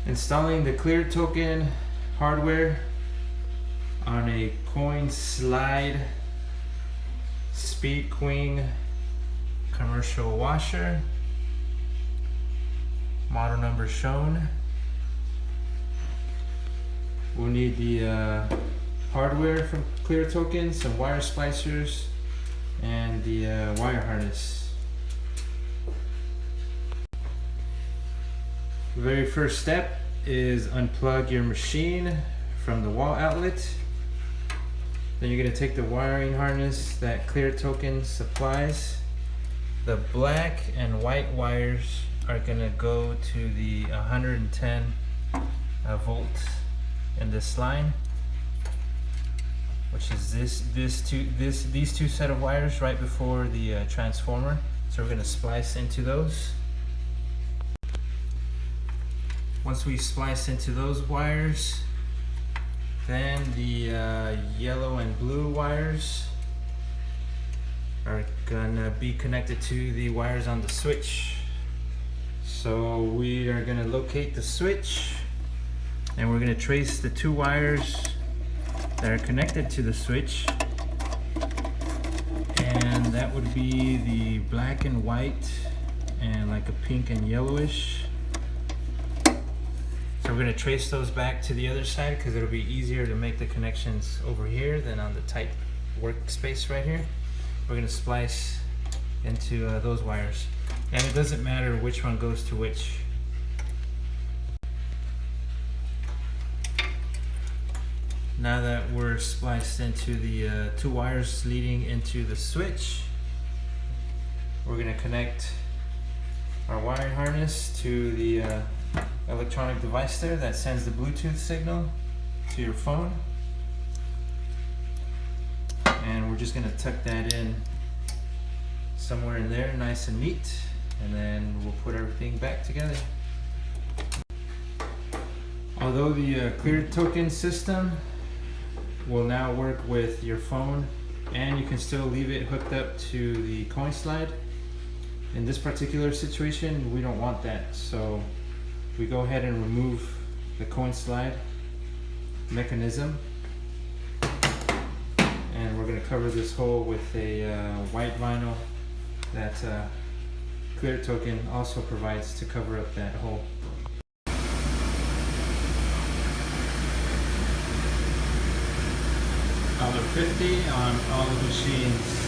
Installing the clear token hardware on a coin slide speed queen commercial washer. Model number shown. We'll need the hardware from Clear Token, some wire splicers, and the wire harness. The very first step is unplug your machine from the wall outlet. Then you're going to take the wiring harness that Clear Token supplies. The black and white wires are going to go to the 110 volts in this line, which is these two set of wires right before the transformer. So we're going to splice into those. Once we splice into those wires, then the yellow and blue wires are gonna be connected to the wires on the switch. So we are gonna locate the switch, and we're gonna trace the two wires that are connected to the switch, and that would be the black and white and like a pink and yellowish. So we're going to trace those back to the other side because it'll be easier to make the connections over here than on the tight workspace right here. We're going to splice into those wires, and it doesn't matter which one goes to which. Now that we're spliced into the two wires leading into the switch, we're going to connect our wiring harness to the electronic device there that sends the Bluetooth signal to your phone. And we're just going to tuck that in somewhere in there, nice and neat, and then we'll put everything back together. Although the Clear Token system will now work with your phone, and you can still leave it hooked up to the coin slide, in this particular situation we don't want that. So we go ahead and remove the coin slide mechanism, and we're going to cover this hole with a white vinyl that Clear Token also provides to cover up that hole. $1.50 on all the machines.